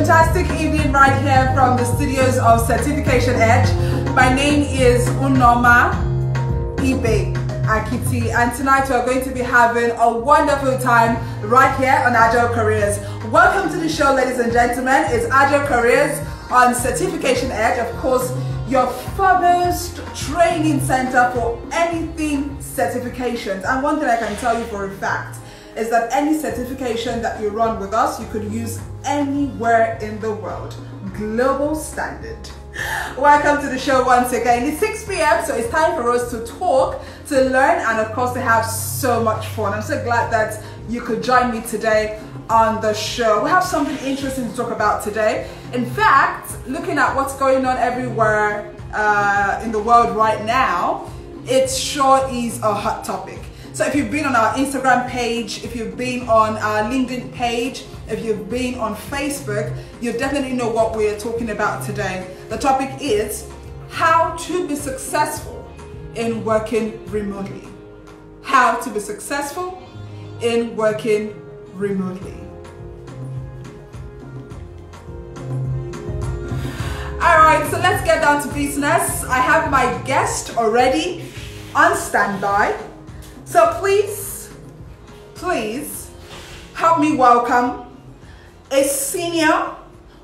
fantastic evening right here from the studios of Certification Edge. My name is Unoma Ibe Akiti, and tonight we're going to be having a wonderful time right here on Agile Careers. Welcome to the show, ladies and gentlemen. It's Agile Careers on Certification Edge, of course, your foremost training center for anything certifications. And one thing I can tell you for a fact is that any certification that you run with us, you could use anywhere in the world. Global standard. Welcome to the show once again. It's 6 p.m. so it's time for us to talk, to learn, and of course to have so much fun. I'm so glad that you could join me today on the show. We have something interesting to talk about today. In fact, looking at what's going on everywhere in the world right now, it sure is a hot topic. So if you've been on our Instagram page, if you've been on our LinkedIn page, if you've been on Facebook, you definitely know what we're talking about today. The topic is how to be successful in working remotely. How to be successful in working remotely. All right, so let's get down to business. I have my guest already on standby. So please help me welcome a senior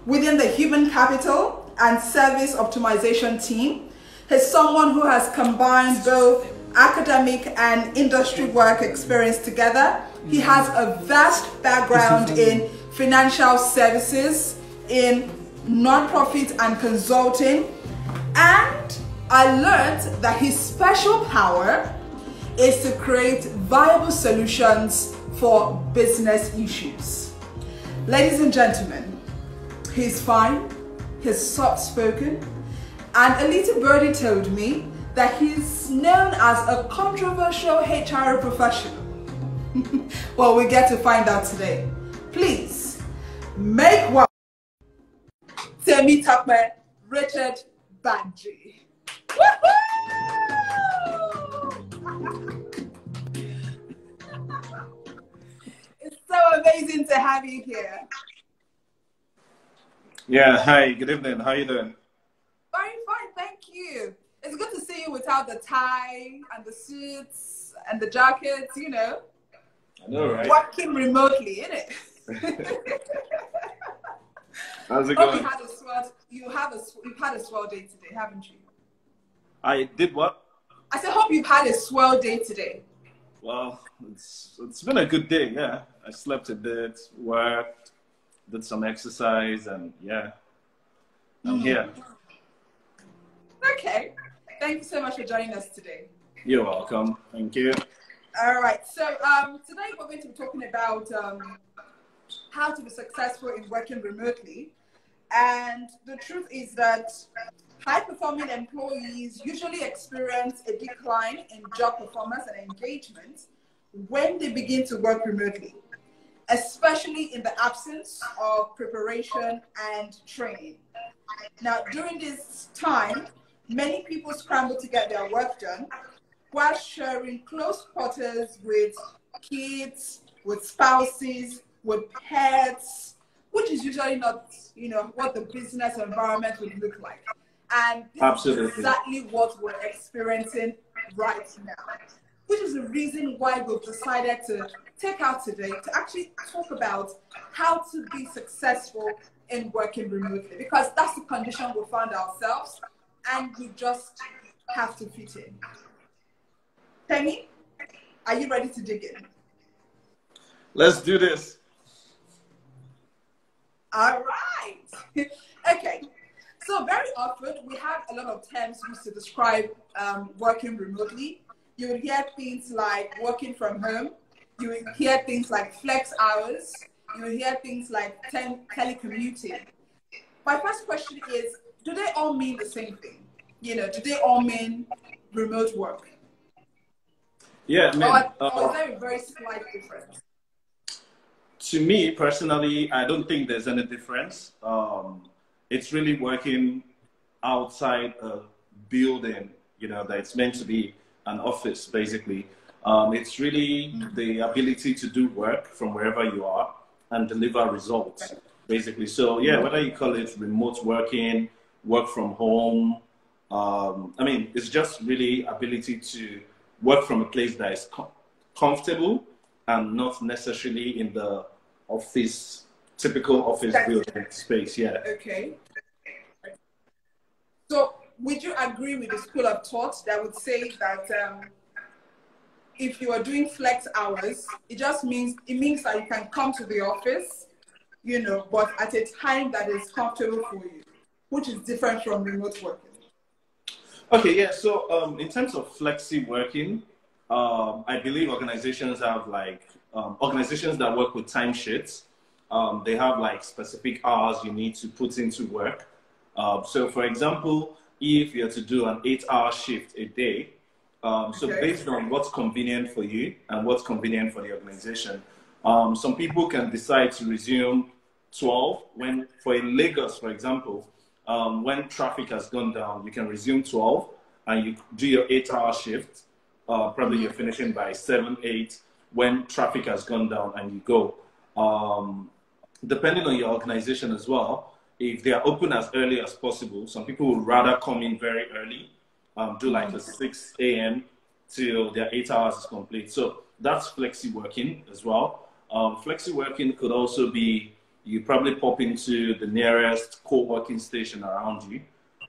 within the human capital and service optimization team. He's someone who has combined both academic and industry work experience together. He has a vast background in financial services, in nonprofit and consulting. And I learned that his special power is to create viable solutions for business issues. Ladies and gentlemen, he's fine, he's soft-spoken, and a little birdie told me that he's known as a controversial HR professional. Well, we get to find out today. Please, make welcome Temi Takme Richard Banji. Woohoo! It's so amazing to have you here. Yeah, hi, good evening. How are you doing? Very fine, thank you. It's good to see you without the tie and the suits and the jackets, you know. I know, right? Working remotely, innit? How's it Hope going? you've had a swell day today, haven't you? I did what? I said, hope you've had a swell day today. Well, it's been a good day, yeah. I slept a bit, worked, did some exercise, and yeah, I'm here. Okay. Thank you so much for joining us today. You're welcome. Thank you. All right. So today we're going to be talking about how to be successful in working remotely. And the truth is that high-performing employees usually experience a decline in job performance and engagement when they begin to work remotely, especially in the absence of preparation and training. Now, during this time, many people scramble to get their work done while sharing close quarters with kids, with spouses, with pets, which is usually not, what the business environment would look like. And this Absolutely. is exactly what we're experiencing right now, which is the reason why we've decided to take out today to actually talk about how to be successful in working remotely, because that's the condition we found ourselves and we just have to fit in. Temi, are you ready to dig in? Let's do this. All right. Okay. So very often we have a lot of terms used to describe working remotely. You would hear things like working from home. You would hear things like flex hours. You would hear things like telecommuting. My first question is, do they all mean the same thing? Do they all mean remote work? Yeah, or is there a very slight difference? To me personally, I don't think there's any difference. It's really working outside a building, that it's meant to be an office, basically. It's really the ability to do work from wherever you are and deliver results. basically. So yeah, whether you call it remote working, work from home, I mean, it's just really ability to work from a place that is comfortable and not necessarily in the office, typical office building space. Yeah. Okay. So would you agree with the school of thought that would say that if you are doing flex hours, it means that you can come to the office, you know, but at a time that is comfortable for you, which is different from remote working? Okay, yeah. So in terms of flexi working, I believe organizations have like organizations that work with timesheets. They have like specific hours you need to put into work. So for example, if you're to do an 8-hour shift a day, so based on what's convenient for you and what's convenient for the organization, some people can decide to resume 12 when, for in Lagos, for example, when traffic has gone down, you can resume 12 and you do your 8-hour shift. Probably you're finishing by 7, 8 when traffic has gone down and you go. Depending on your organization as well, if they are open as early as possible, some people would rather come in very early, do like a 6 a.m. till their 8 hours is complete. So that's flexi working as well. Flexi working could also be you probably pop into the nearest co-working station around you,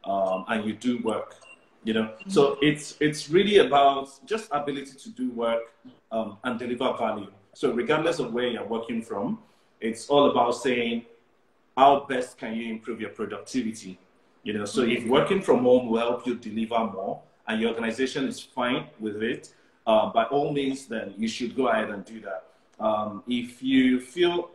and you do work. You know, so it's really about just ability to do work and deliver value. So regardless of where you're working from, it's all about saying how best can you improve your productivity. You know, so if working from home will help you deliver more and your organization is fine with it, by all means, then you should go ahead and do that. If you feel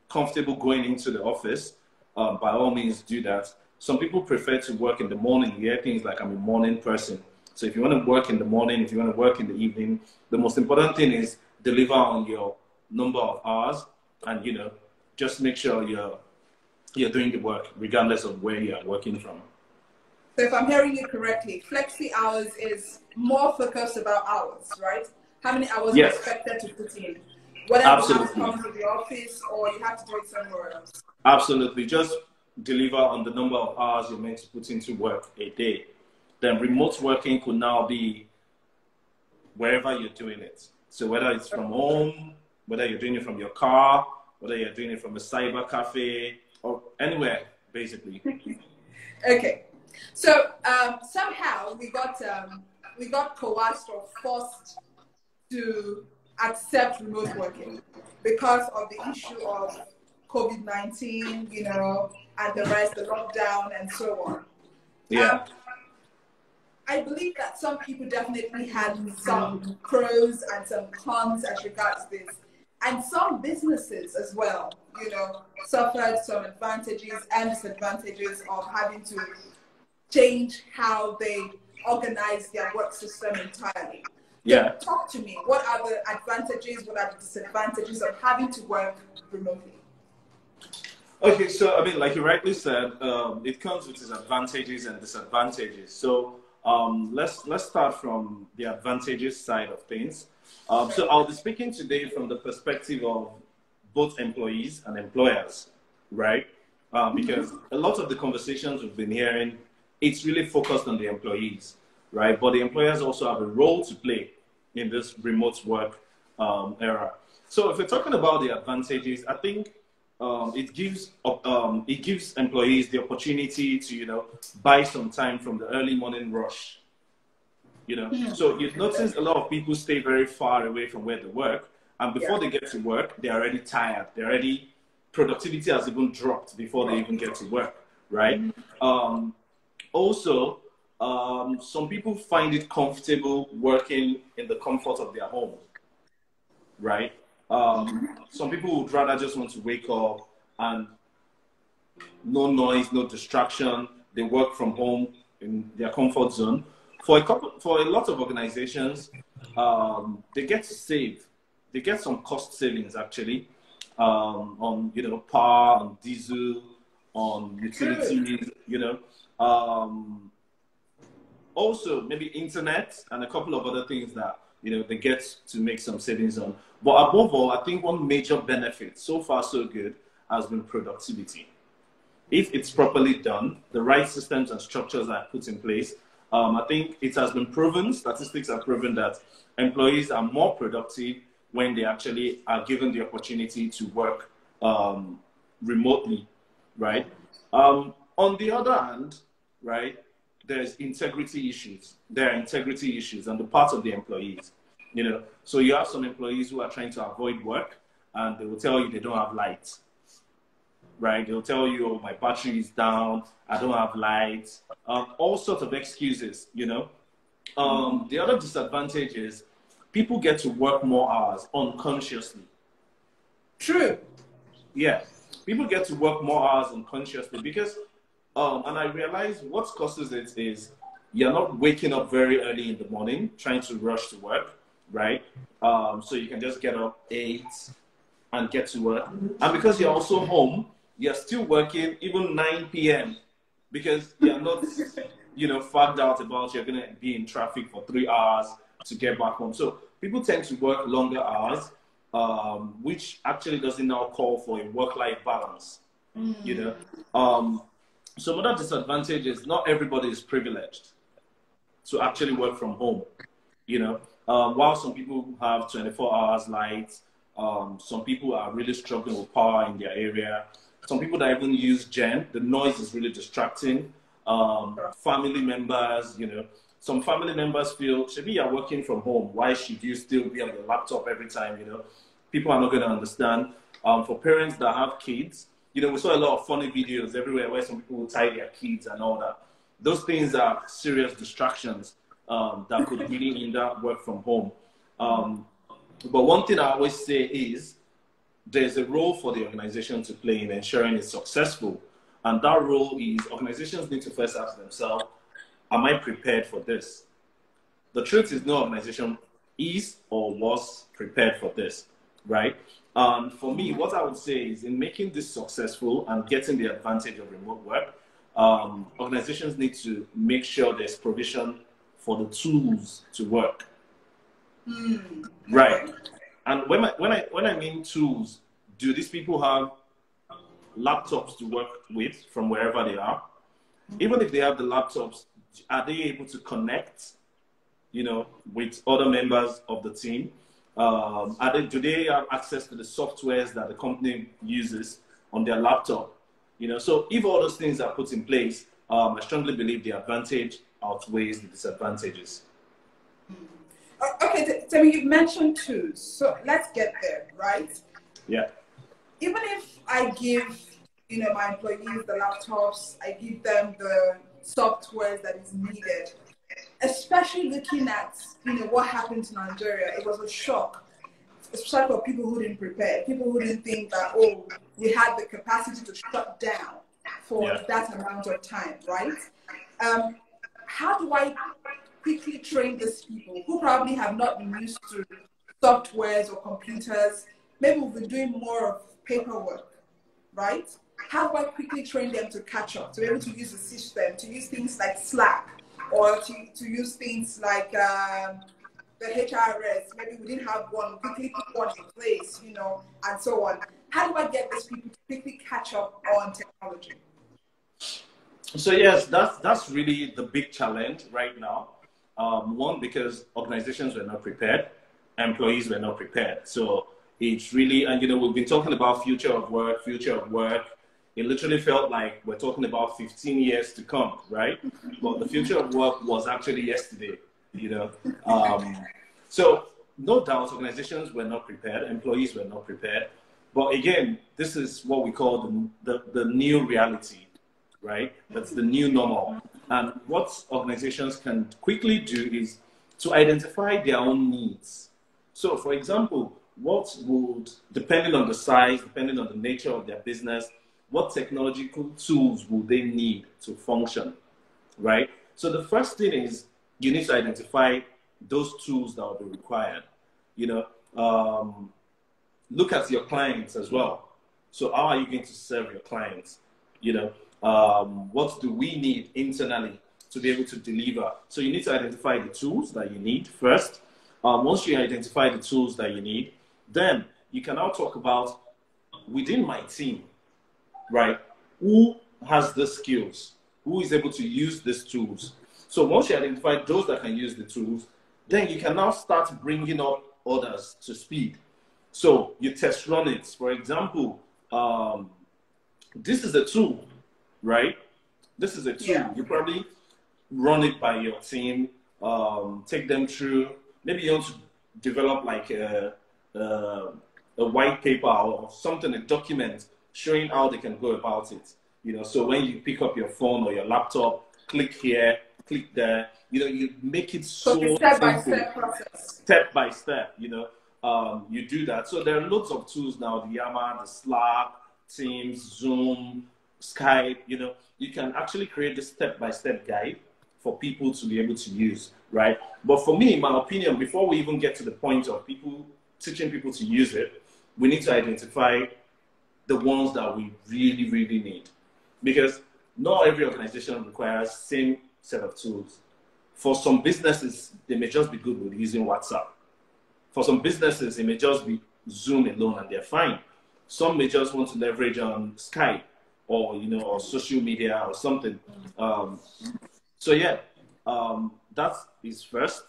comfortable going into the office, by all means do that. Some people prefer to work in the morning. You hear things like, I'm a morning person. So if you want to work in the morning, if you want to work in the evening, the most important thing is deliver on your number of hours and, you know, just make sure you're doing the work regardless of where you're working from. So if I'm hearing you correctly, flexi hours is more focused about hours, right? How many hours are expected to put in? Whether you have to come to the office or you have to do it somewhere else. Absolutely. Just deliver on the number of hours you're meant to put into work a day. Then remote working could now be wherever you're doing it. So whether it's from home, whether you're doing it from your car, whether you're doing it from a cyber cafe, or anywhere, basically. Okay. So somehow we got coerced or forced to accept remote working because of the issue of COVID-19, you know, and the rest, the lockdown and so on. Yeah. I believe that some people definitely had some pros and some cons as regards this. And some businesses as well, you know, suffered some advantages and disadvantages of having to change how they organize their work system entirely. Yeah. So talk to me. What are the advantages? What are the disadvantages of having to work remotely? Okay, so I mean, like you rightly said, it comes with its advantages and disadvantages. So let's start from the advantages side of things. So I'll be speaking today from the perspective of both employees and employers, right? Because a lot of the conversations we've been hearing, it's really focused on the employees, right? But the employers also have a role to play in this remote work era. So if we're talking about the advantages, I think it gives employees the opportunity to, you know, buy some time from the early morning rush. You know, so you've noticed a lot of people stay very far away from where they work, and before they get to work, they're already tired. They're already, productivity has even dropped before they even get to work, right? Also, some people find it comfortable working in the comfort of their home, right? Some people would rather just want to wake up and no noise, no distraction. They work from home in their comfort zone. For a lot of organizations, they get to save. They get some cost savings actually on, you know, power, on diesel, on utilities, you know. Also maybe internet and a couple of other things that, you know, they get to make some savings on. But above all, I think one major benefit, so far so good, has been productivity. If it's properly done, the right systems and structures are put in place, I think it has been proven, statistics have proven that employees are more productive when they actually are given the opportunity to work remotely, right? On the other hand, right, there's integrity issues. There are integrity issues on the part of the employees, you know. So you have some employees who are trying to avoid work and they will tell you they don't have lights, right? They'll tell you, oh, my battery is down, I don't have lights, all sorts of excuses, you know. The other disadvantage is people get to work more hours unconsciously. True. Yeah, people get to work more hours unconsciously because, and I realize what causes it is you're not waking up very early in the morning trying to rush to work, right? So you can just get up 8 and get to work. And because you're also home, you're still working even 9 p.m. because you're not, you know, fagged out about you're going to be in traffic for 3 hours to get back home. So people tend to work longer hours, which actually doesn't now call for a work-life balance, you know. Some other disadvantages, not everybody is privileged to actually work from home, you know. While some people have 24 hours light, some people are really struggling with power in their area. Some people that even use gen, the noise is really distracting. Family members, you know, some family members feel, Shabi, you're working from home. Why should you still be on your laptop every time, you know? People are not going to understand. For parents that have kids, you know, we saw a lot of funny videos everywhere where some people will tie their kids and all that. Those things are serious distractions that could really hinder work from home. But one thing I always say is there's a role for the organization to play in ensuring it's successful. And that role is organizations need to first ask themselves, am I prepared for this? The truth is no organization is or was prepared for this, right? For me, what I would say is in making this successful and getting the advantage of remote work, organizations need to make sure there's provision for the tools to work. Right. And when I mean tools, do these people have laptops to work with from wherever they are? Even if they have the laptops, are they able to connect, you know, with other members of the team? Do they have access to the softwares that the company uses on their laptop? You know, so if all those things are put in place, I strongly believe the advantage outweighs the disadvantages. Okay, Temi, you mentioned tools, so let's get there, right? Yeah. Even if I give, you know, my employees the laptops, I give them the software that is needed, especially looking at, you know, what happened to Nigeria, it was a shock, especially for people who didn't prepare, people who didn't think that, oh, we had the capacity to shut down for that amount of time, right? How do I quickly train these people who probably have not been used to softwares or computers? Maybe we've been doing more of paperwork, right? How do I quickly train them to catch up, to be able to use the system, to use things like Slack, or to use things like the HRS? Maybe we didn't have one, quickly put one in place, you know, and so on. How do I get these people to quickly catch up on technology? So yes, that's really the big challenge right now. One, because organizations were not prepared, employees were not prepared. So it's really, and you know, we've been talking about future of work. It literally felt like we're talking about 15 years to come, right? But the future of work was actually yesterday, you know. So no doubt organizations were not prepared, employees were not prepared. But again, this is what we call the new reality, right? That's the new normal. And what organizations can quickly do is to identify their own needs. So for example, what would, depending on the size, depending on the nature of their business, what technological tools will they need to function, right? So the first thing is you need to identify those tools that will be required. You know, look at your clients as well. So how are you going to serve your clients? You know, what do we need internally to be able to deliver? So you need to identify the tools that you need first. Once you identify the tools that you need, then you can now talk about within my team, right? Who has the skills? Who is able to use these tools? So once you identify those that can use the tools, then you can now start bringing up others to speed. So you test run it. For example, this is a tool, right? This is a tool. Yeah. You probably run it by your team, take them through. Maybe you want to develop like a white paper or something, a document showing how they can go about it. You know, so when you pick up your phone or your laptop, click here, click there. You know, you make it so step-by-step process. Step by step. You know, you do that. So there are loads of tools now: the Yammer, the Slack, Teams, Zoom, Skype. You know, you can actually create a step-by-step guide for people to be able to use, right? But for me, in my opinion, before we even get to the point of teaching people to use it, we need to identify the ones that we really, really need. Because not every organization requires same set of tools. For some businesses, they may just be good with using WhatsApp. For some businesses, it may just be Zoom alone and they're fine. Some may just want to leverage on Skype or, you know, or social media or something. So yeah, that is first.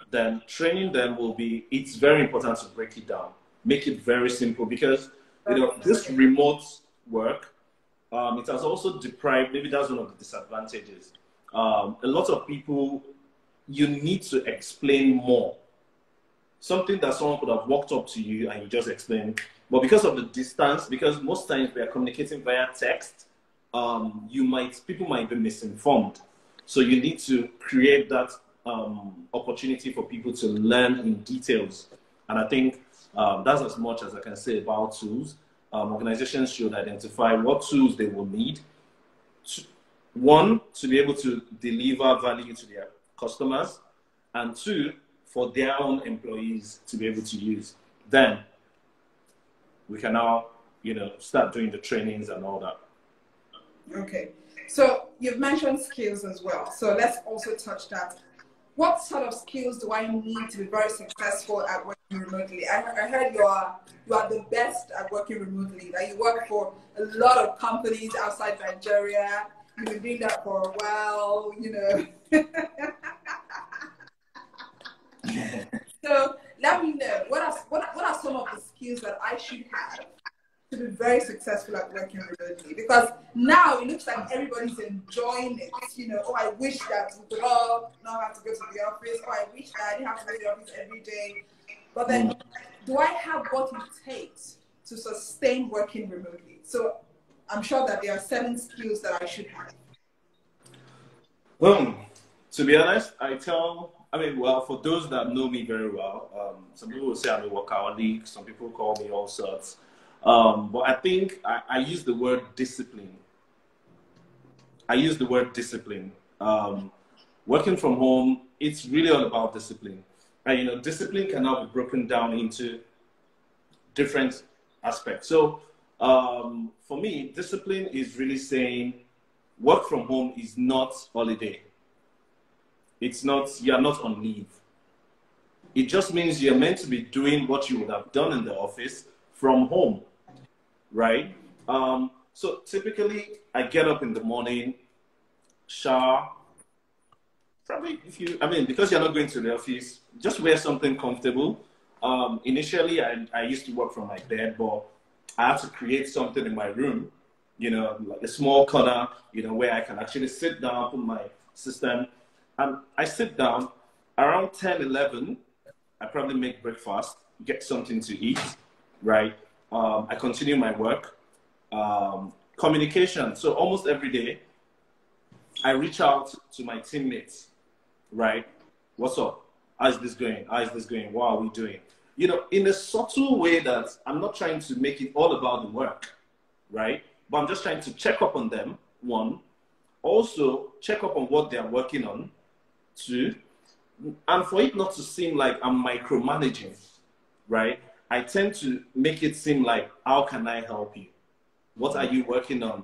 Then training them will be, it's very important to break it down. Make it very simple because, you know, this remote work, it has also deprived, maybe that's one of the disadvantages. A lot of people, you need to explain more. Something that someone could have walked up to you and you just explained. But because of the distance, because most times we are communicating via text, people might be misinformed. So you need to create that opportunity for people to learn in details. And I think that's as much as I can say about tools. Organizations should identify what tools they will need. One, to be able to deliver value to their customers. And two, for their own employees to be able to use. Then we can now, you know, start doing the trainings and all that. Okay. So you've mentioned skills as well. So let's also touch that. What sort of skills do I need to be very successful at working remotely? I heard you are the best at working remotely. That you work for a lot of companies outside Nigeria. You've been doing that for a while, you know. So let me know, what are some of the skills that I should have to be very successful at working remotely? Because now it looks like everybody's enjoying it. You know, oh, I wish that we could all not have to go to the office. Oh, I wish that I didn't have to go to the office every day. But then, do I have what it takes to sustain working remotely? So I'm sure that there are 7 skills that I should have. To be honest, well, for those that know me very well, some people will say I'm a workaholic, some people call me all sorts. But I think I use the word discipline. Working from home, it's really all about discipline. And, you know, discipline can now be broken down into different aspects. So for me, discipline is really saying work from home is not holiday. It's not, you're not on leave. It just means you're meant to be doing what you would have done in the office from home, right? So typically, I get up in the morning, shower. Probably because you're not going to the office, just wear something comfortable. Initially, I used to work from my bed, but I have to create something in my room, you know, like a small corner, you know, where I can actually sit down, put my system. And I sit down around 10, 11, I probably make breakfast, get something to eat, right? I continue my work. Communication. So almost every day, I reach out to my teammates, right? What's up? How's this going? How's this going? What are we doing? You know, in a subtle way that I'm not trying to make it all about the work, right? But I'm just trying to check up on them, one. Also, check up on what they're working on, two. And for it not to seem like I'm micromanaging, right? I tend to make it seem like, how can I help you? What are you working on?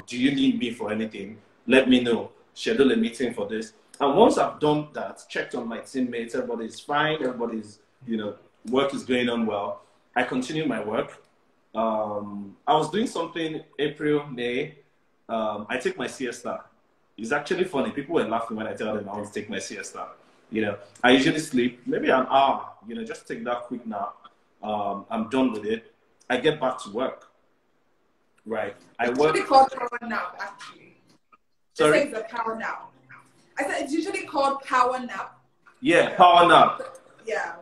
Do you need me for anything? Let me know. Schedule a meeting for this. And once I've done that, checked on my teammates, everybody's fine, everybody's, you know, work is going on well, I continue my work. I was doing something April, May. I take my siesta. It's actually funny. People were laughing when I tell them I want to take my siesta. You know, I usually sleep maybe an hour. You know, just take that quick nap. I'm done with it. I get back to work. Right. I It's work. usually called power nap, actually. Sorry. It says the power nap. I said it's usually called power nap. Yeah, power nap. Yeah.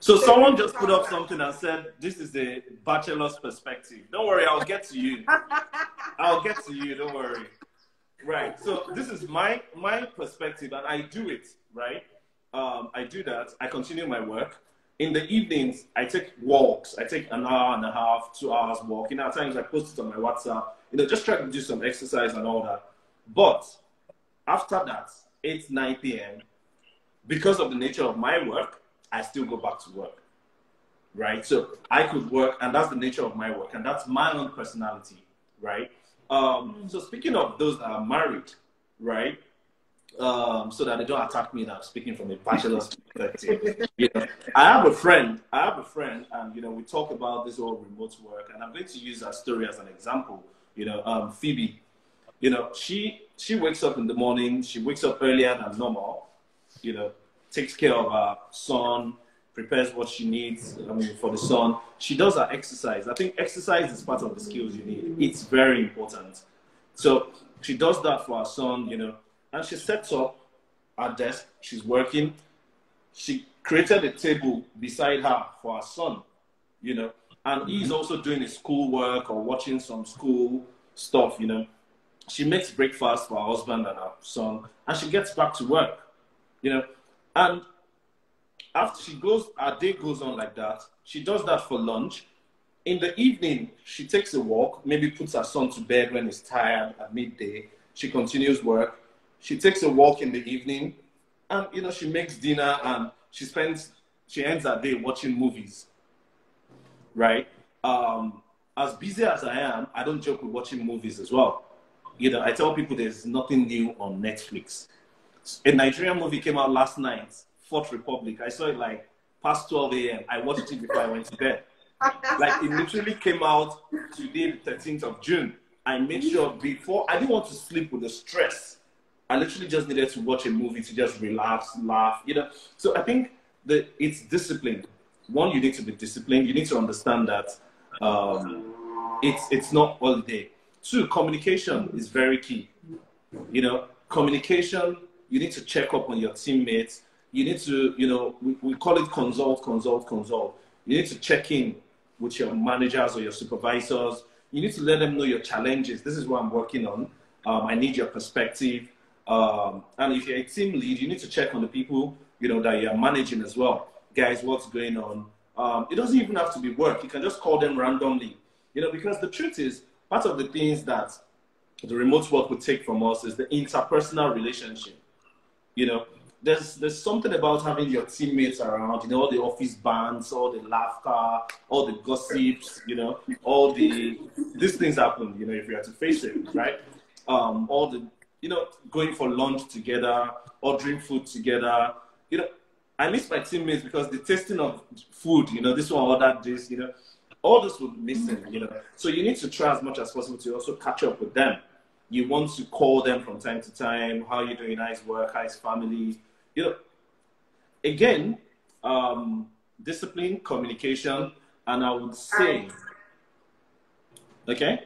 So someone just put up something and said, "This is the bachelor's perspective." Don't worry, I'll get to you. I'll get to you. Don't worry. Right. So this is my perspective, and I do it. Right. I do that. I continue my work. In the evenings, I take walks. I take an hour and a half, 2 hours walk. You know, at times I post it on my WhatsApp. You know, just try to do some exercise and all that. But after that, 8, 9 p.m., because of the nature of my work, I still go back to work. Right? So I could work, and that's the nature of my work, and that's my own personality. Right? So speaking of those that are married, right? So that they don't attack me that I'm speaking from a bachelor's perspective. You know, I have a friend, and you know, we talk about this whole remote work, and I'm going to use her story as an example. You know, Phoebe, you know, she wakes up in the morning, she wakes up earlier than normal, you know, takes care of her son, prepares what she needs, I mean, for the son. She does her exercise. I think exercise is part of the skills you need. It's very important. So she does that for her son, you know, and she sets up her desk. She's working. She created a table beside her for her son, you know, and he's also doing his school work or watching some school stuff, you know. She makes breakfast for her husband and her son, and she gets back to work, you know. And after her day goes on like that. She does that for lunch. In the evening, she takes a walk, maybe puts her son to bed when he's tired at midday. She continues work. She takes a walk in the evening, and you know, she makes dinner, and she ends her day watching movies. Right? As busy as I am, I don't joke with watching movies as well. You know, I tell people there's nothing new on Netflix. A Nigerian movie came out last night, Fourth Republic. I saw it like past 12 a.m. I watched it before I went to bed. Like, it literally came out today, the 13th of June. I made sure before, I didn't want to sleep with the stress. I literally just needed to watch a movie to just relax, laugh, you know. So I think that it's discipline. One, you need to be disciplined. You need to understand that it's not all day. Two, communication is very key. You know, communication, you need to check up on your teammates. You need to, you know, we call it consult. You need to check in with your managers or your supervisors. You need to let them know your challenges. This is what I'm working on. I need your perspective. And if you're a team lead, you need to check on the people, you know, that you're managing as well. Guys, what's going on? It doesn't even have to be work. You can just call them randomly, you know, because the truth is, part of the things that the remote work would take from us is the interpersonal relationship. You know, there's something about having your teammates around, you know, all the office bands, all the laughter, all the gossips, you know, these things happen, you know, if you have to face it, right? All the, you know, going for lunch together, ordering food together, you know, I miss my teammates because the tasting of food, you know, this one ordered this, you know, all this will be missing, you know. So you need to try as much as possible to also catch up with them. You want to call them from time to time. How are you doing? How's work? How's family? You know, again, discipline, communication, and I would say, okay?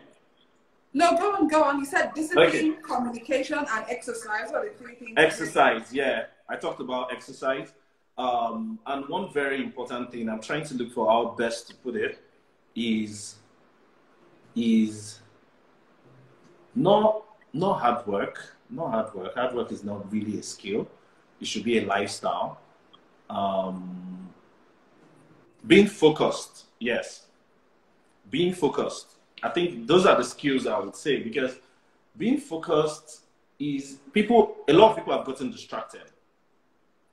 No, go on. You said discipline, okay, communication, and exercise. What are the three things? Exercise, yeah. I talked about exercise. And one very important thing, I'm trying to look for how best to put it, is not hard work. Not hard work. Hard work is not really a skill. It should be a lifestyle. Being focused, yes. Being focused. I think those are the skills I would say, because being focused is a lot of people have gotten distracted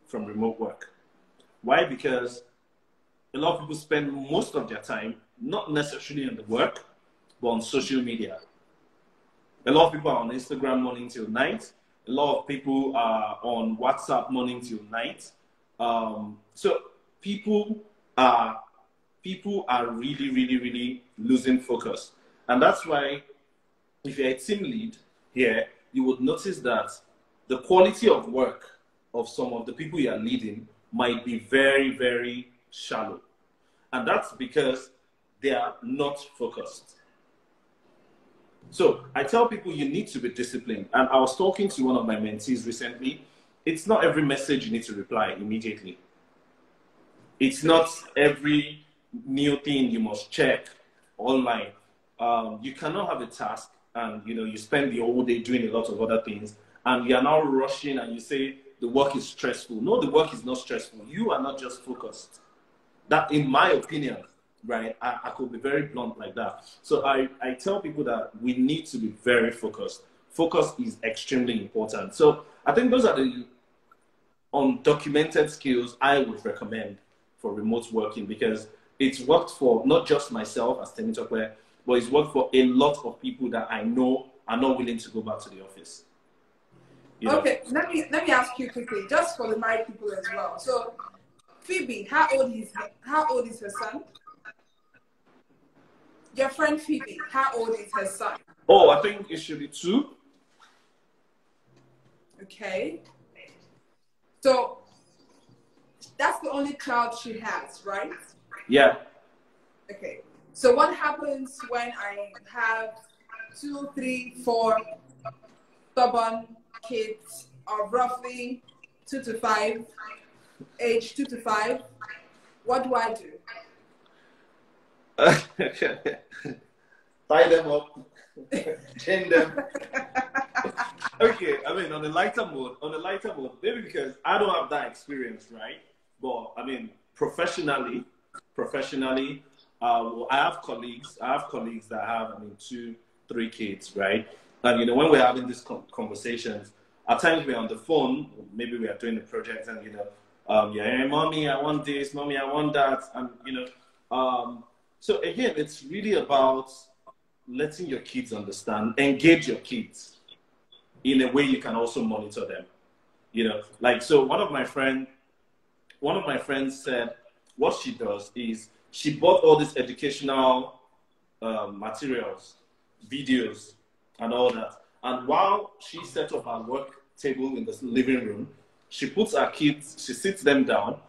from remote work. Why? Because a lot of people spend most of their time not necessarily on the work, but on social media. A lot of people are on Instagram morning till night. A lot of people are on WhatsApp morning till night. So people are people are really, really, really losing focus. And that's why if you're a team lead here, you would notice that the quality of work of some of the people you are leading might be very, very shallow. And that's because they are not focused. So I tell people you need to be disciplined. And I was talking to one of my mentees recently. It's not every message you need to reply immediately. It's not every new thing you must check online. You cannot have a task and you spend the whole day doing a lot of other things and you are now rushing and you say the work is stressful. No, the work is not stressful. You are not just focused. That, in my opinion, right, I could be very blunt like that. So I tell people that we need to be very focused. Focus is extremely important. So I think those are the undocumented skills I would recommend for remote working, because it's worked for not just myself as Temitope, but it's worked for a lot of people that I know are not willing to go back to the office. Okay, let me ask you quickly, just for the married people as well. So Phoebe, how old is her son? Your friend Phoebe, how old is her son? Oh, I think it should be 2. Okay. So that's the only child she has, right? Yeah. Okay. So what happens when I have 2, 3, 4 stubborn kids of roughly 2 to 5, age 2 to 5? What do I do? Tie them up, chain them. Okay, I mean, on the lighter mode, maybe because I don't have that experience, right? But I mean, professionally, I have colleagues that have, 2, 3 kids, right? And when we're having these conversations, at times we're on the phone, maybe we are doing a project, and yeah, hey, mommy, I want this, mommy, I want that, and so again, it's really about letting your kids understand, engage your kids in a way you can also monitor them. So one of my friends said what she does is she bought all these educational materials, videos, and all that. And while she set up her work table in the living room, she puts her kids, she sits them down,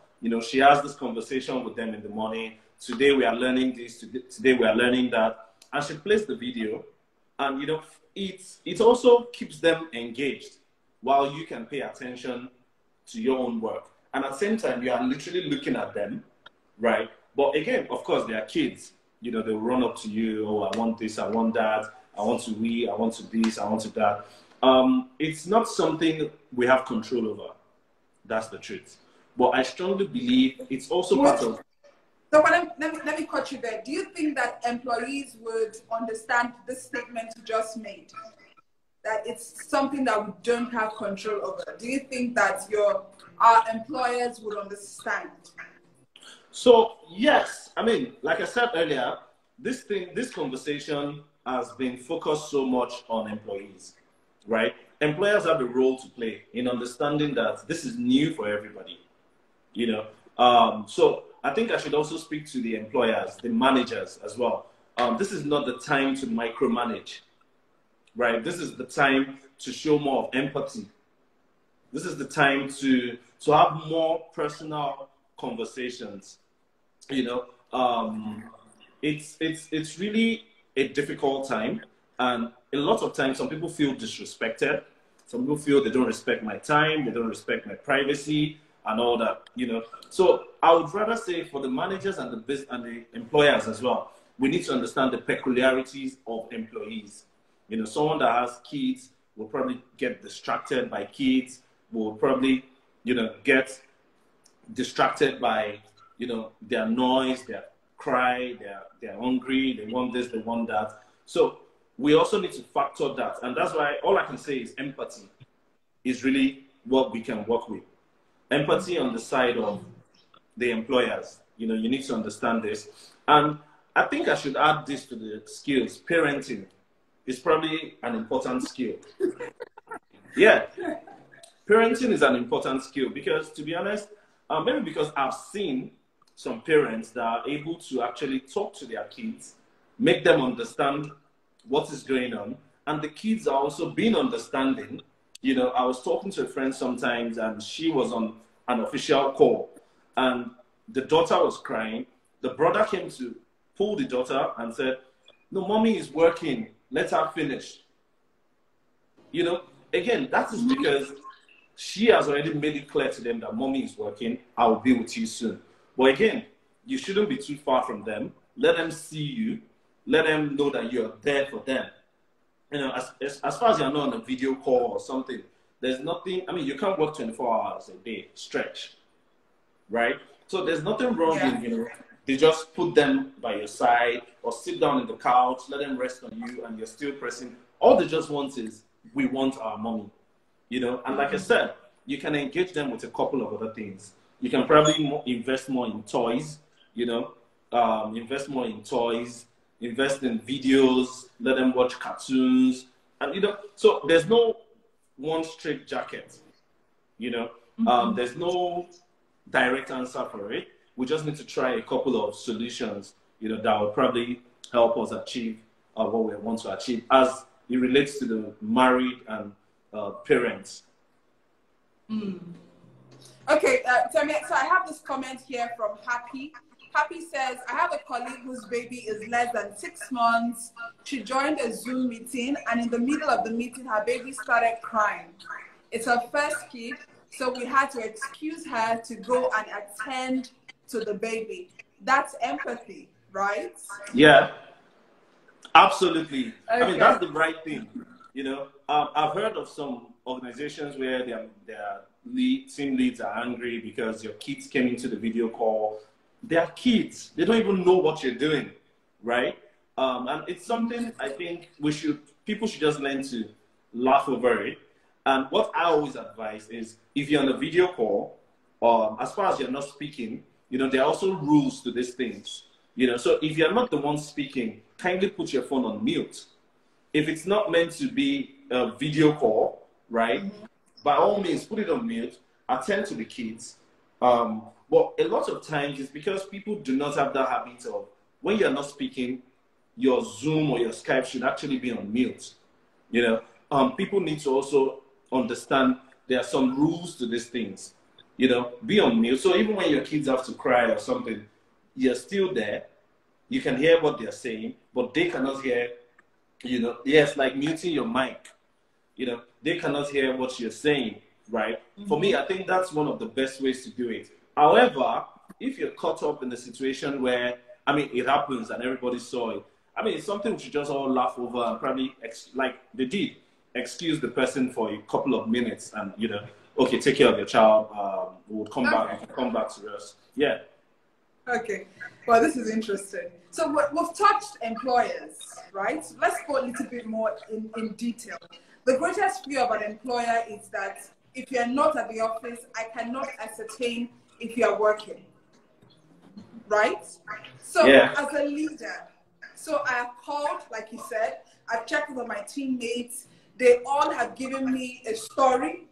she has this conversation with them in the morning. Today we are learning this, today we are learning that. And she plays the video, and it also keeps them engaged while you can pay attention to your own work. And at the same time, you are literally looking at them, right? But again, of course, they are kids. They'll run up to you, oh, I want this, I want that, I want to I want to this, I want to that. It's not something we have control over. That's the truth. But I strongly believe it's also part of... So let me cut you there. Do you think that employees would understand this statement you just made? That it's something that we don't have control over? Do you think that our employers would understand? So yes, like I said earlier, this conversation has been focused so much on employees, right? Employers have a role to play in understanding that this is new for everybody, So I think I should also speak to the employers, the managers as well. This is not the time to micromanage, right? This is the time to show more of empathy. This is the time to have more personal conversations. It's really a difficult time, and a lot of times some people feel disrespected. Some people feel they don't respect my time, they don't respect my privacy, and all that. So I would rather say for the managers and the employers as well, we need to understand the peculiarities of employees. Someone that has kids will probably get distracted by kids, will probably, get distracted by, their noise, their cry, they're hungry, they want this, they want that. So we also need to factor that. And that's why all I can say is empathy is really what we can work with. Empathy on the side of the employers. You need to understand this. And I think I should add this to the skills. Parenting is probably an important skill. Yeah. Parenting is an important skill because, to be honest, maybe because I've seen some parents that are able to actually talk to their kids, make them understand what is going on, and the kids are also being understanding. You know, I was talking to a friend sometimes, and she was on an official call, and the daughter was crying. The brother came to pull the daughter and said, "No, mommy is working. Let her finish." You know, again, that is because she has already made it clear to them that mommy is working. I will be with you soon. But again, you shouldn't be too far from them. Let them see you. Let them know that you're there for them. You know, as far as you're not on a video call or something, there's nothing. I mean, you can't work 24 hours a day stretch, right? So there's nothing wrong in, you know, they just put them by your side or sit down in the couch, let them rest on you, and you're still pressing. All they just want is, we want our mommy, you know. And like I said, you can engage them with a couple of other things. You can probably invest more in toys, you know, invest more in toys, invest in videos, let them watch cartoons, and you know. So there's no one straight jacket, you know. There's no direct answer for it. We just need to try a couple of solutions, you know, that will probably help us achieve what we want to achieve as it relates to the married and parents. Okay, so I have this comment here from Happy. Happy says, I have a colleague whose baby is less than 6 months. She joined a Zoom meeting, and in the middle of the meeting, her baby started crying. It's her first kid, so we had to excuse her to go and attend to the baby. That's empathy, right? Yeah, absolutely. Okay. I mean, that's the right thing. You know, I've heard of some organizations where their team leads are angry because your kids came into the video call. They are kids. They don't even know what you're doing, right? And it's something I think people should just learn to laugh over it. And what I always advise is, if you're on a video call, as far as you're not speaking, you know, there are also rules to these things. You know, so if you're not the one speaking, kindly put your phone on mute. If it's not meant to be a video call, right? By all means, put it on mute. Attend to the kids. But a lot of times it's because people do not have that habit of, when you're not speaking, your Zoom or your Skype should actually be on mute. You know, people need to also understand there are some rules to these things. You know, be on mute. So even when your kids have to cry or something, you're still there. You can hear what they're saying, but they cannot hear, you know, yes, like muting your mic. You know, they cannot hear what you're saying, right? For me, I think that's one of the best ways to do it. However, if you're caught up in a situation where, I mean, it happens and everybody saw it, I mean, it's something we should just all laugh over and probably, like they did, excuse the person for a couple of minutes and, you know, okay, take care of your child. We'll come back. You can come back to us. Yeah. Okay. Well, this is interesting. So we've touched employers, right? Let's go a little bit more in detail. The greatest fear of an employer is that if you're not at the office, I cannot ascertain if you're working, right? So as a leader, so I have called, like you said, I've checked with my teammates. They all have given me a story,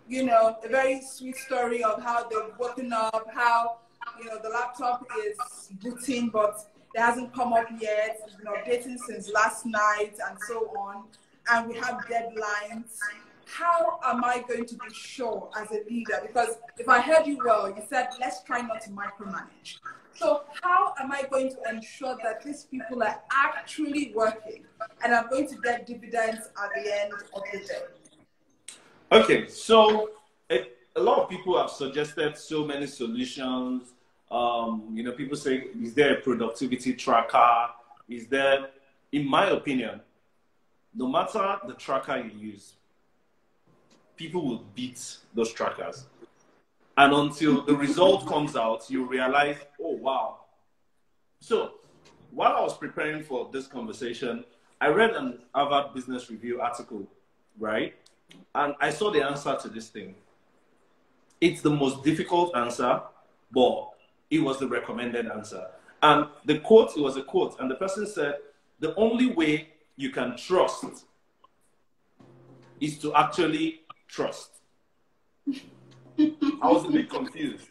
you know, a very sweet story of how they've woken up, how, you know, the laptop is booting, but it hasn't come up yet. It's been updating since last night and so on. And we have deadlines. How am I going to be sure as a leader? Because if I heard you well, you said, let's try not to micromanage. So how am I going to ensure that these people are actually working and I'm going to get dividends at the end of the day? Okay, so a lot of people have suggested so many solutions. You know, people say, is there a productivity tracker? Is there, in my opinion, no matter the tracker you use, people will beat those trackers. And until the result comes out, you realize, oh, wow. So while I was preparing for this conversation, I read an Harvard Business Review article, right? And I saw the answer to this thing. It's the most difficult answer, but it was the recommended answer. And the quote, it was a quote, and the person said, the only way you can trust is to actually trust. I was a bit confused.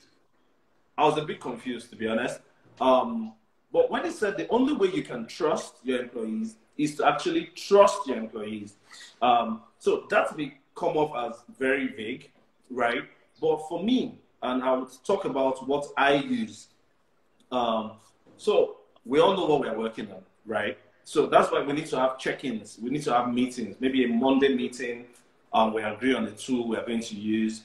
I was a bit confused, to be honest. But when he said the only way you can trust your employees is to actually trust your employees. So that may come off as very vague, right? But for me, and I would talk about what I use. So we all know what we're working on, right? So that's why we need to have check-ins. We need to have meetings, maybe a Monday meeting. We agree on the tool we are going to use.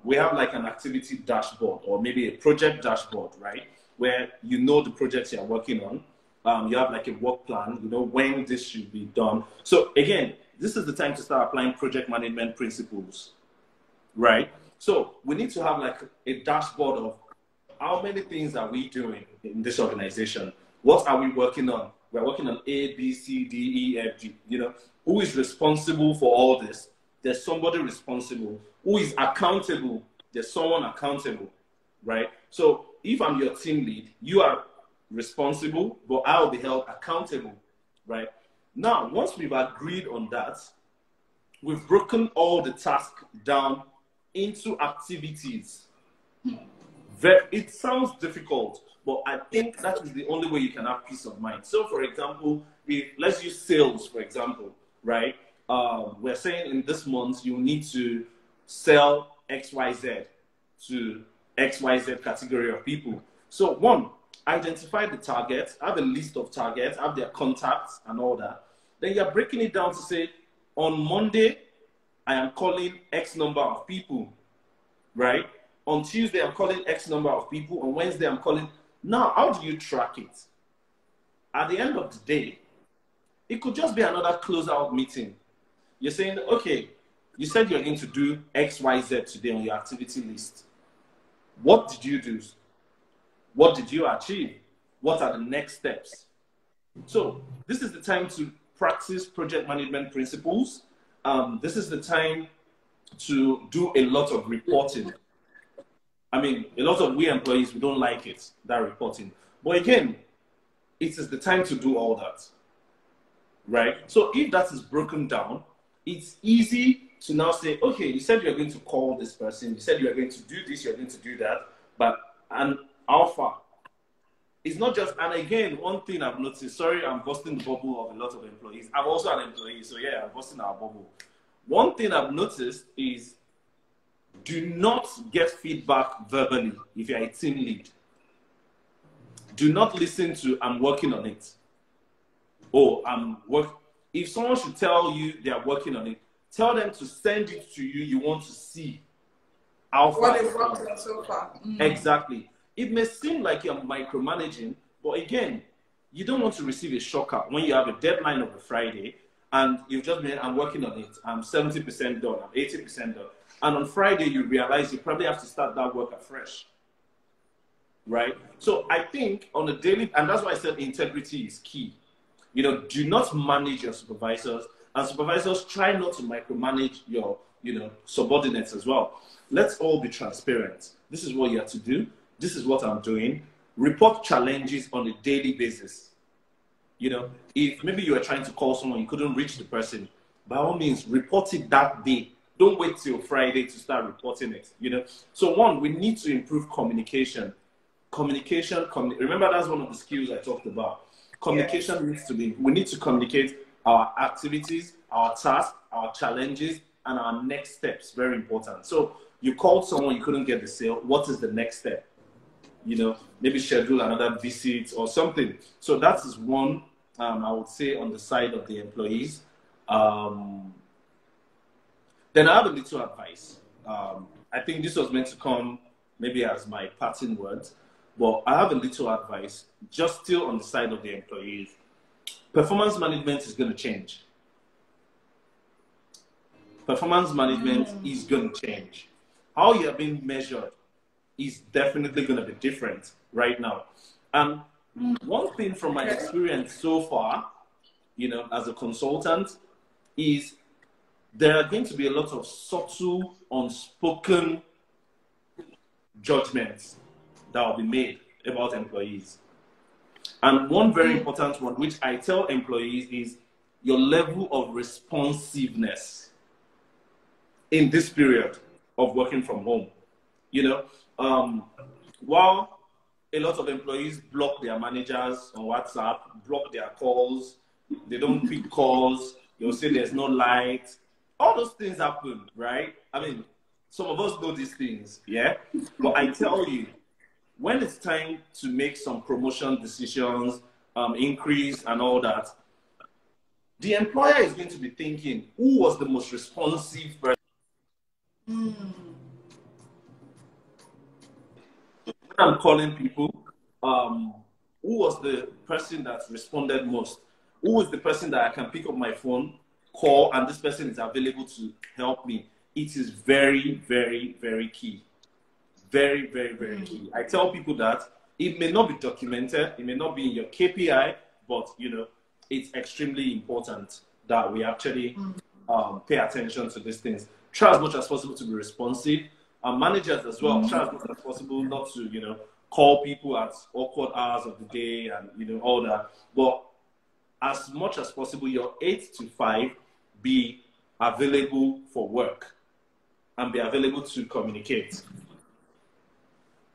We have like an activity dashboard or maybe a project dashboard, right? Where you know the projects you're working on. You have like a work plan, you know, when this should be done. So again, this is the time to start applying project management principles, right? So we need to have like a dashboard of how many things are we doing in this organization? What are we working on? We're working on A, B, C, D, E, F, G. You know, who is responsible for all this? There's somebody responsible. Who is accountable? There's someone accountable, right? So if I'm your team lead, you are responsible, but I'll be held accountable, right? Now, once we've agreed on that, we've broken all the tasks down into activities. It sounds difficult, but I think that is the only way you can have peace of mind. So, for example, let's use sales, for example, right? We're saying in this month, you need to sell XYZ to XYZ category of people. So, one, identify the target, have a list of targets, have their contacts and all that. Then you're breaking it down to say, on Monday, I am calling X number of people, right? On Tuesday, I'm calling X number of people. On Wednesday, I'm calling. Now, how do you track it? At the end of the day, it could just be another closeout meeting. You're saying, okay, you said you're going to do X, Y, Z today on your activity list. What did you do? What did you achieve? What are the next steps? So this is the time to practice project management principles. This is the time to do a lot of reporting. I mean, a lot of we employees, we don't like it, that reporting. But again, it is the time to do all that, right? So if that is broken down, it's easy to now say, okay, you said you're going to call this person, you said you're going to do this, you're going to do that, but and how far? It's not just, and again, one thing I've noticed, sorry, I'm busting the bubble of a lot of employees. I'm also an employee, so yeah, I'm busting our bubble. One thing I've noticed is do not get feedback verbally if you're a team lead. Do not listen to, I'm working on it. Or if someone should tell you they are working on it, tell them to send it to you. You want to see how far. What they've worked on so far. Exactly. It may seem like you're micromanaging, but again, you don't want to receive a shocker when you have a deadline of a Friday and you've just been, I'm working on it. I'm 70% done. I'm 80% done. And on Friday, you realize you probably have to start that work afresh, right? So I think on a daily, and that's why I said integrity is key. You know, do not manage your supervisors, and supervisors try not to micromanage your, subordinates as well. Let's all be transparent. This is what you have to do. This is what I'm doing. Report challenges on a daily basis. You know, if maybe you are trying to call someone, you couldn't reach the person, by all means, report it that day. Don't wait till Friday to start reporting it, So one, we need to improve communication. Remember, that's one of the skills I talked about. Communication needs to be, we need to communicate our activities, our tasks, our challenges, and our next steps. Very important. So you called someone, you couldn't get the sale. What is the next step? Maybe schedule another visit or something. So that is one, I would say, on the side of the employees. Then I have a little advice. I think this was meant to come maybe as my parting words, but I have a little advice just still on the side of the employees. Performance management is going to change. Performance management is going to change. How you are being measured is definitely going to be different right now. And one thing from my experience so far, as a consultant, is there are going to be a lot of subtle, unspoken judgments that will be made about employees. And one very important one, which I tell employees, is your level of responsiveness in this period of working from home. while a lot of employees block their managers on WhatsApp, block their calls, they don't pick calls, they'll say there's no light. All those things happen, right? I mean, some of us know these things, yeah? But I tell you, when it's time to make some promotion decisions, increase and all that, the employer is going to be thinking, who was the most responsive person? When I'm calling people, who was the person that responded most? Who is the person that I can pick up my phone, call, and this person is available to help me? It is very, very, very key. Very, very, very key. I tell people that it may not be documented, it may not be in your KPI, but you know, it's extremely important that we actually pay attention to these things. Try as much as possible to be responsive. And managers as well, try as much as possible not to, you know, call people at awkward hours of the day and, you know, all that. But as much as possible, your 8 to 5, be available for work and be available to communicate.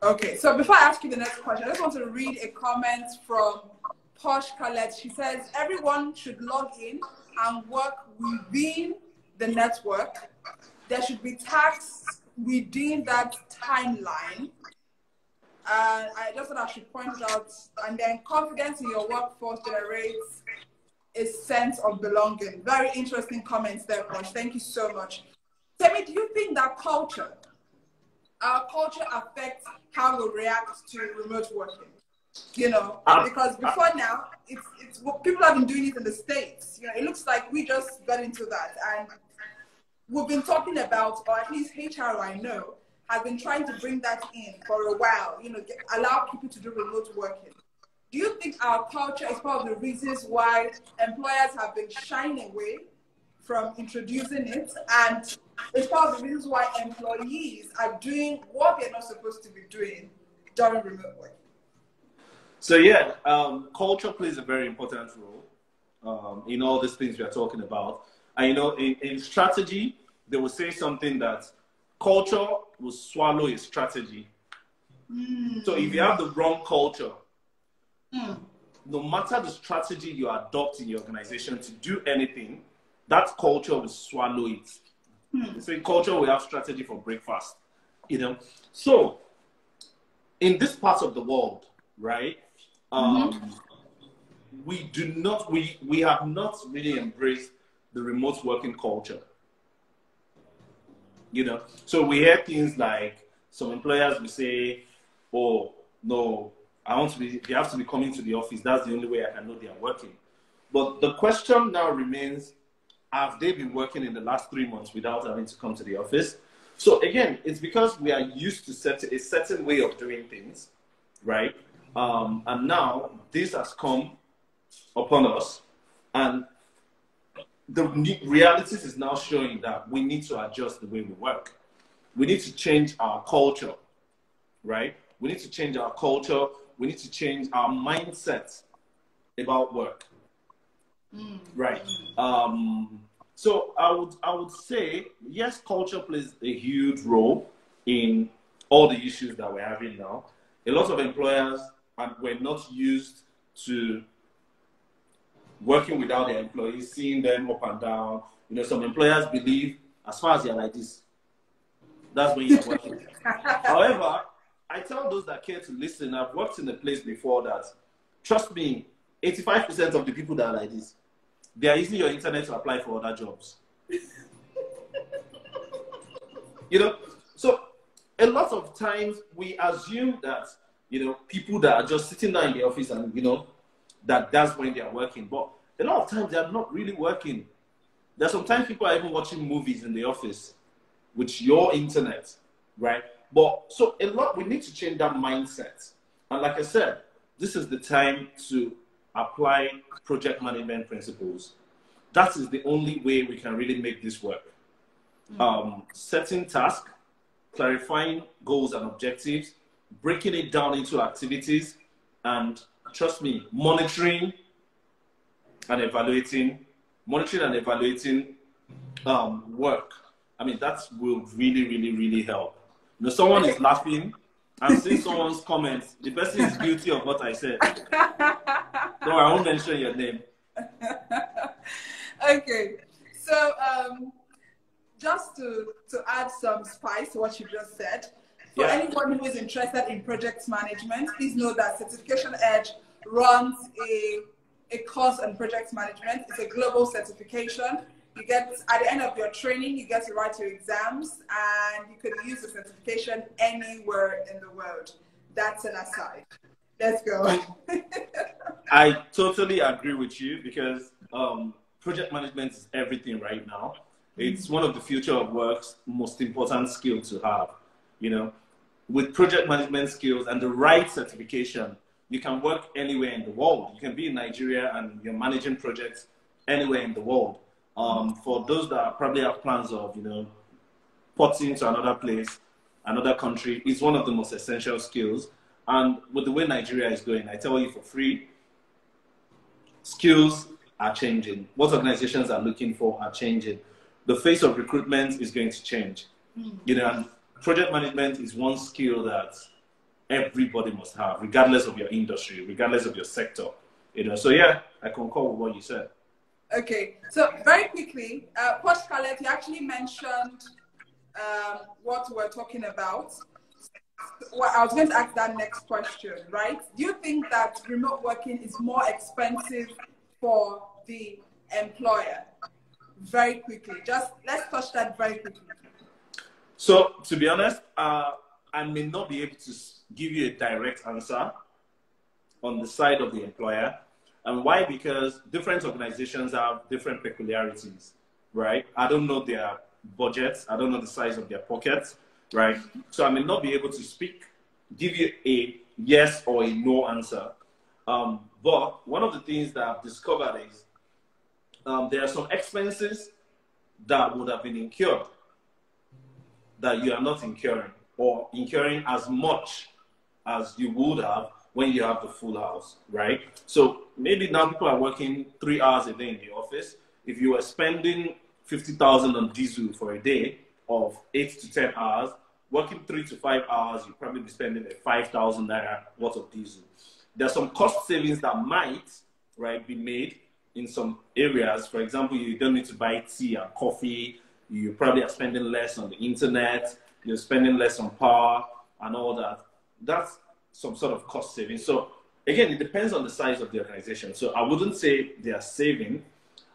Okay, so before I ask you the next question, I just want to read a comment from Posh Colette. She says, everyone should log in and work within the network. There should be tasks within that timeline. I just thought I should point it out. And then confidence in your workforce generates a sense of belonging. Very interesting comments there, Posh. Thank you so much. Temi, do you think that our culture affects how we react to remote working? You know, because before now, it's people have been doing it in the States. You know, it looks like we just got into that, and we've been talking about, or at least HR, I know, has been trying to bring that in for a while. You know, allow people to do remote working. Do you think our culture is part of the reasons why employers have been shying away from introducing it, and it's part of the reasons why employees are doing what they're not supposed to be doing during remote work? So yeah, culture plays a very important role in all these things we are talking about. And you know, in strategy, they will say something that culture will swallow a strategy. So if you have the wrong culture, no matter the strategy you adopt in your organization to do anything, that culture will swallow it. So in culture, we have strategy for breakfast, you know. So in this part of the world, right, we have not really embraced the remote working culture, you know. So we hear things like some employers will say, oh, no, they have to be coming to the office. That's the only way I can know they are working. But the question now remains, have they been working in the last 3 months without having to come to the office? So again, it's because we are used to a certain way of doing things, right? And now this has come upon us, and the realities is now showing that we need to adjust the way we work. We need to change our culture, right? We need to change our culture. We need to change our mindset about work. Right. So I would say, yes, culture plays a huge role in all the issues that we're having now. A lot of employers were not used to working without their employees, seeing them up and down. You know, some employers believe as far as you're like this, that's when you're working. However, I tell those that care to listen, I've worked in a place before that, trust me, 85% of the people that are like this, they are using your internet to apply for other jobs. You know, so a lot of times we assume that, you know, people that are just sitting down in the office and, you know, that's when they are working. But a lot of times they are not really working. There's sometimes people are even watching movies in the office with your internet, right? But so we need to change that mindset. And like I said, this is the time to apply project management principles. That is the only way we can really make this work. Setting tasks, clarifying goals and objectives, breaking it down into activities, and trust me, monitoring and evaluating work. I mean, that will really, really, really help. You know, someone is laughing I'm seeing someone's comments. The person is guilty of what I said. No, I won't mention your name. Okay. So, just to add some spice to what you just said, for anyone who is interested in project management, please know that Certification Edge runs a course on project management. It's a global certification. You get, at the end of your training, you get to write your exams, and you can use the certification anywhere in the world. That's an aside. Let's go. I totally agree with you, because project management is everything right now. It's one of the future of work's most important skills to have. You know, with project management skills and the right certification, you can work anywhere in the world. You can be in Nigeria and you're managing projects anywhere in the world. For those that probably have plans of, you know, porting to another place, another country, is one of the most essential skills. And with the way Nigeria is going, I tell you for free, skills are changing. What organizations are looking for are changing. The face of recruitment is going to change. You know, and project management is one skill that everybody must have, regardless of your industry, regardless of your sector. You know, so yeah, I concur with what you said. Okay, so very quickly, Coach Scarlett, you actually mentioned what we're talking about. Well, I was going to ask that next question, right? Do you think that remote working is more expensive for the employer? Very quickly, just let's touch that very quickly. So, to be honest, I may not be able to give you a direct answer on the side of the employer. And why? Because different organizations have different peculiarities, right? I don't know their budgets. I don't know the size of their pockets, right? So I may not be able to give you a yes or a no answer. But one of the things that I've discovered is there are some expenses that would have been incurred that you are not incurring, or incurring as much as you would have when you have the full house, right? So maybe now people are working 3 hours a day in the office. If you were spending 50,000 on diesel for a day of 8 to 10 hours, working 3 to 5 hours, you'd probably be spending a 5,000 naira worth of diesel. There are some cost savings that might, right, be made in some areas. For example, you don't need to buy tea and coffee. You probably are spending less on the internet. You're spending less on power and all that. That's some sort of cost saving. So again, it depends on the size of the organization. So I wouldn't say they are saving.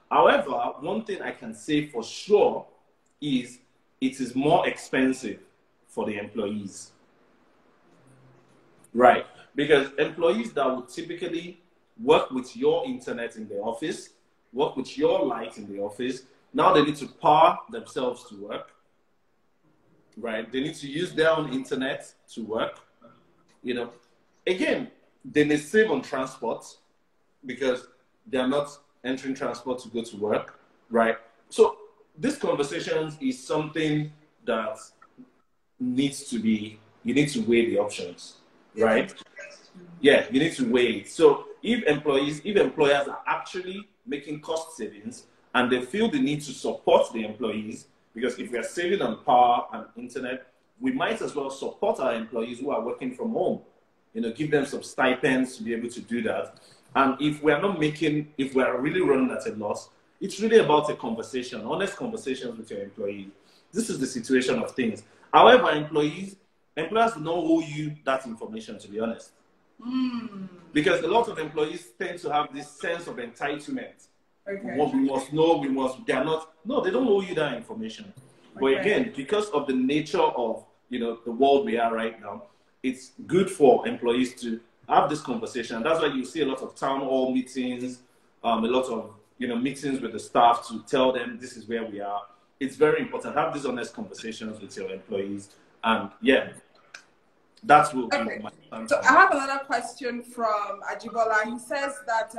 However, one thing I can say for sure is it is more expensive for the employees. Right. Because employees that would typically work with your internet in the office, work with your light in the office, now they need to power themselves to work. Right. They need to use their own internet to work. You know, again, they may save on transport because they are not entering transport to go to work, right? So this conversation is something that needs to be, you need to weigh the options, right? Yeah, you need to weigh it. So if employers are actually making cost savings and they feel the need to support the employees, because if we are saving on power and internet, we might as well support our employees who are working from home. You know, give them some stipends to be able to do that. And if we are really running at a loss, it's really about a conversation, honest conversations with your employees. This is the situation of things. However, employers do not owe you that information, to be honest. Because a lot of employees tend to have this sense of entitlement. Okay. What we must know, they don't owe you that information. Okay. But again, because of the nature of, you know, the world we are right now, it's good for employees to have this conversation. That's why you see a lot of town hall meetings, a lot of, you know, meetings with the staff to tell them this is where we are. It's very important. Have these honest conversations with your employees. And yeah, that's what okay. So I have another question from Ajibola. He says that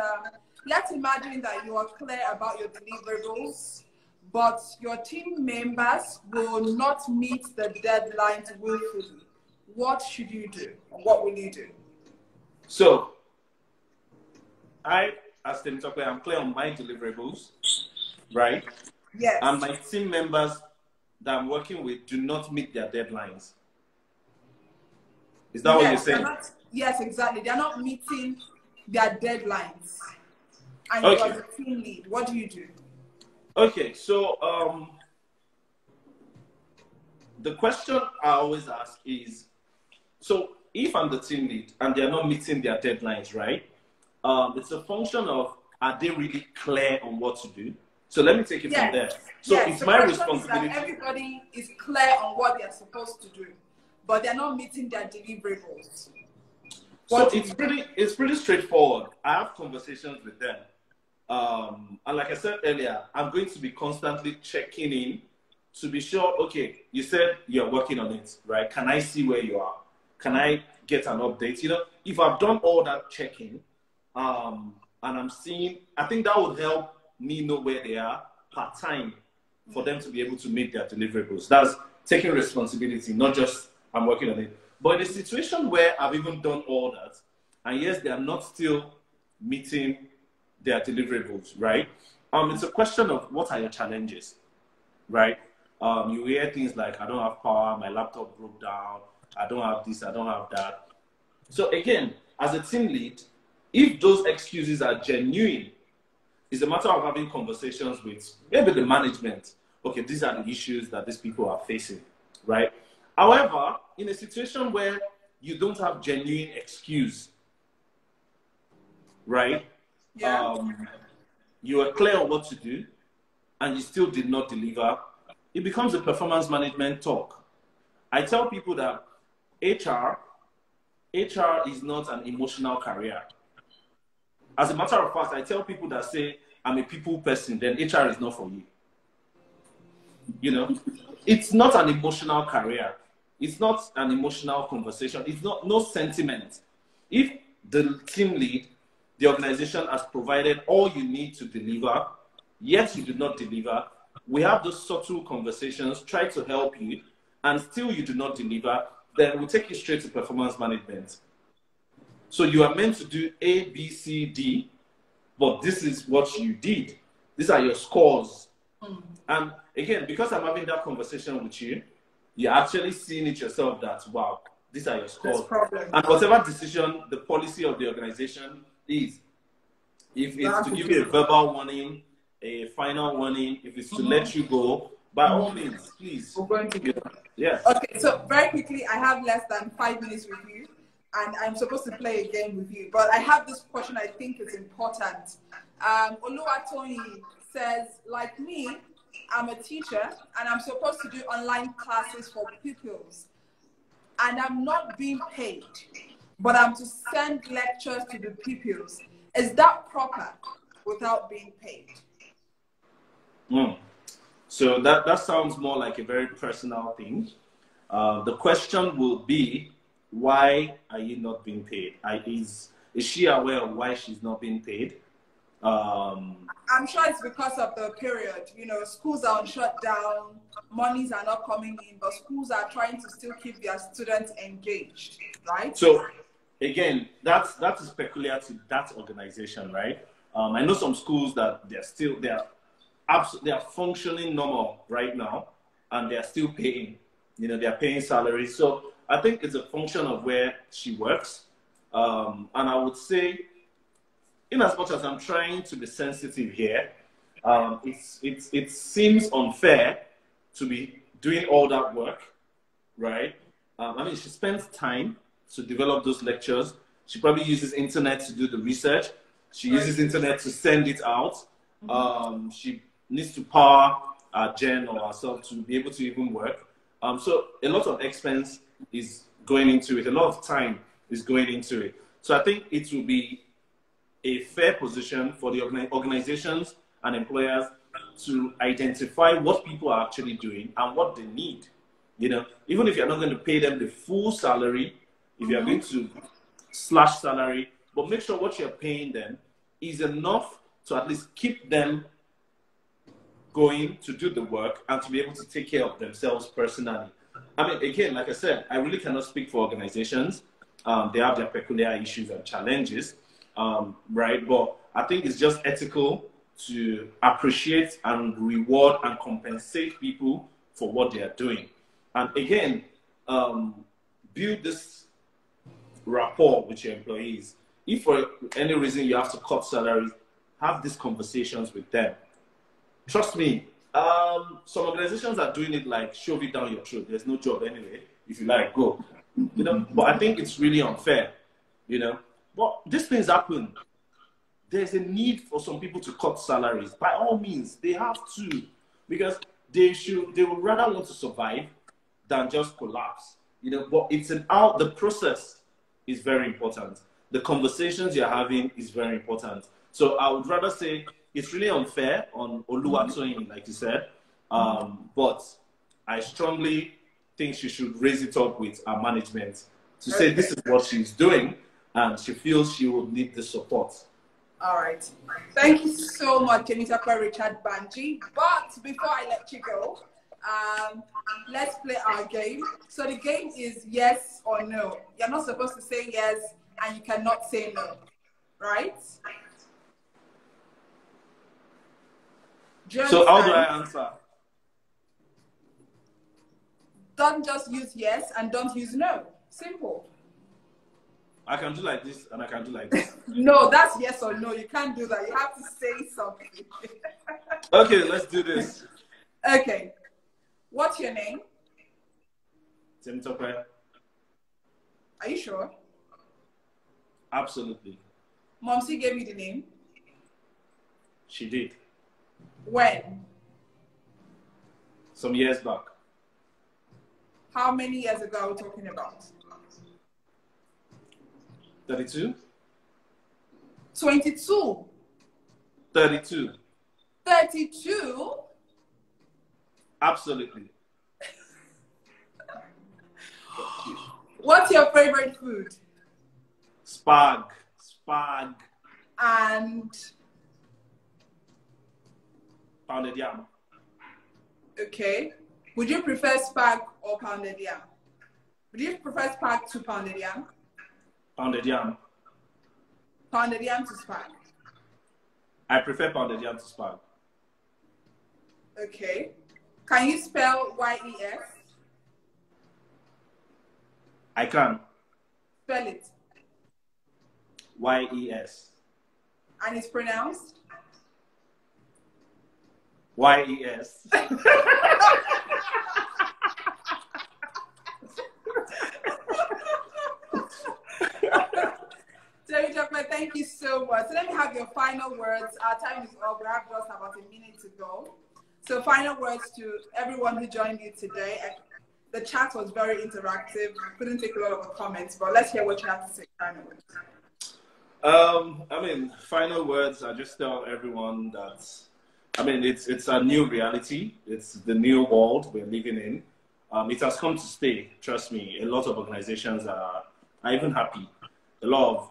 let's imagine that you are clear about your deliverables, but your team members will not meet the deadlines willfully. What should you do? What will you do? So, as Temitope, I'm clear on my deliverables, right? Yes. And my team members that I'm working with do not meet their deadlines. Is that what you're Yes, they're saying? not, yes, exactly. They're not meeting their deadlines. And you Okay. are the team lead. What do you do? Okay, so the question I always ask is, so if I'm the team lead and they're not meeting their deadlines, right? It's a function of, are they really clear on what to do? So let me take it from Yes. there. So Yes, it's the my question is that responsibility. everybody is clear on what they're supposed to do, but they're not meeting their deliverables. So it's pretty straightforward. I have conversations with them. And like I said earlier, I'm going to be constantly checking in to be sure, okay, you said you're working on it, right? Can I see where you are? Can I get an update? You know, if I've done all that checking, and I'm seeing, I think that would help me know where they are part time for them to be able to meet their deliverables. That's taking responsibility, not just I'm working on it. But in a situation where I've even done all that, and yes, they are not still meeting their deliverables, right? It's a question of what are your challenges, right? You hear things like, I don't have power, my laptop broke down, I don't have this, I don't have that. So again, as a team lead, if those excuses are genuine, it's a matter of having conversations with maybe the management. Okay, these are the issues that these people are facing, right? However, in a situation where you don't have genuine excuse, right? Yeah. You are clear on what to do, and you still did not deliver, it becomes a performance management talk. I tell people that HR is not an emotional career. As a matter of fact, I tell people that say, I'm a people person, then HR is not for you. You know, it's not an emotional career. It's not an emotional conversation. It's not no sentiment. If the team lead, the organization has provided all you need to deliver, yet you do not deliver, we have those subtle conversations, try to help you, and still you do not deliver, then we take you straight to performance management. So you are meant to do A, B, C, D, but this is what you did. These are your scores. And again, because I'm having that conversation with you, you're actually seeing it yourself that, wow, these are your scores. And whatever decision the policy of the organization is, if it's to give you a verbal warning, a final warning, if it's to let you go, by all means, please. We're going to go. Yeah. Okay, so very quickly, I have less than 5 minutes with you, and I'm supposed to play a game with you. But I have this question I think is important. Oluwatoyin says, like me, I'm a teacher, and I'm supposed to do online classes for pupils, and I'm not being paid, but I'm to send lectures to the pupils. Is that proper without being paid? So that sounds more like a very personal thing. The question will be, why are you not being paid? Is she aware of why she's not being paid? I'm sure it's because of the period. You know, schools are on shutdown, monies are not coming in, but schools are trying to still keep their students engaged, right? So again, that is peculiar to that organization, right? I know some schools that they are functioning normal right now, and they are still paying. You know, they are paying salaries. So I think it's a function of where she works, and I would say, in as much as I'm trying to be sensitive here, it seems unfair to be doing all that work, right? I mean, she spends time to develop those lectures. She probably uses internet to do the research. She uses internet to send it out. She needs to power Jen or herself to be able to even work. So a lot of expense is going into it. A lot of time is going into it. So I think it will be a fair position for the organizations and employers to identify what people are actually doing and what they need. You know, even if you're not going to pay them the full salary, if you're going to slash salary, but make sure what you're paying them is enough to at least keep them going to do the work and to be able to take care of themselves personally. I mean, again, like I said, I really cannot speak for organizations. They have their peculiar issues and challenges, right? But I think it's just ethical to appreciate and reward and compensate people for what they are doing. And again, build this rapport with your employees. If for any reason you have to cut salaries, have these conversations with them. Trust me, some organizations are doing it like shove it down your throat. There's no job anyway. If you like, go. But I think it's really unfair. But these things happen. There's a need for some people to cut salaries. By all means, they have to, because they would rather want to survive than just collapse. But the process is very important. The conversations you're having is very important. So I would rather say it's really unfair on Oluwatoyin, like you said, but I strongly think she should raise it up with her management to say this is what she's doing, and she feels she will need the support. All right. Thank you so much, Temitope Richard Banji. But before I let you go, let's play our game. So the game is yes or no. You're not supposed to say yes, and you cannot say no, right? So how do I answer? Don't just use yes and don't use no. Simple. I can do like this and I can do like this. No, that's yes or no. You can't do that. You have to say something. Okay, let's do this. Okay. What's your name? Temitope. Are you sure? Absolutely. Momsi gave you the name? She did. When? Some years back. How many years ago are we talking about? 32? 22. 32. 32? Absolutely. What's your favorite food? Spag. Spag. And? Pounded yam. Okay. Would you prefer spag or pounded yam? Would you prefer spag to pounded yam? Pounded yam. Pounded yam to spag. I prefer pounded yam to spag. Okay. Can you spell Y-E-S? I can. Spell it. Y-E-S. And it's pronounced? Y-E-S. Thank you so much. So let me have your final words. Our time is up. We have just about a minute to go. So final words to everyone who joined you today. The chat was very interactive. Couldn't take a lot of comments, but let's hear what you have to say. Final words. Final words, I just tell everyone that, it's a new reality. It's the new world we're living in. It has come to stay, trust me. A lot of organizations are even happy. A lot of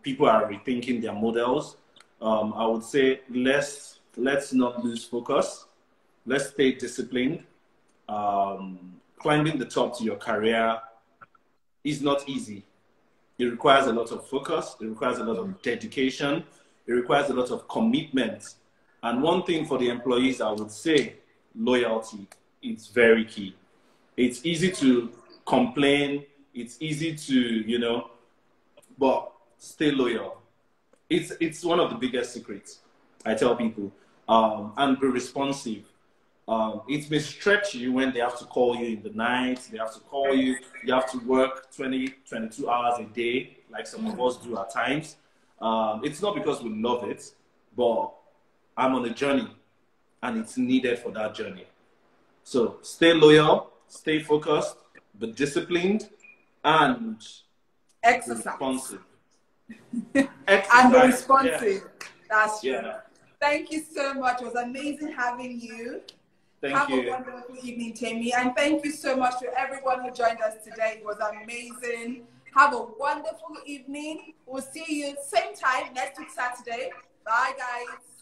people are rethinking their models. I would say let's not lose focus. Let's stay disciplined. Climbing the top to your career is not easy. It requires a lot of focus. It requires a lot of dedication. It requires a lot of commitment. And one thing for the employees, I would say, loyalty. It's very key. It's easy to complain. It's easy to, but stay loyal. It's one of the biggest secrets, I tell people. And be responsive. It may stretch you when they have to call you in the night. They have to call you. You have to work 20, 22 hours a day, like some of us do at times. It's not because we love it, but I'm on a journey, and it's needed for that journey. So stay loyal, stay focused, be disciplined, and responsive. And be responsive. Yeah. That's true. Yeah. Thank you so much. It was amazing having you. Have a wonderful evening, Temi. And thank you so much to everyone who joined us today. It was amazing. Have a wonderful evening. We'll see you same time next week, Saturday. Bye, guys.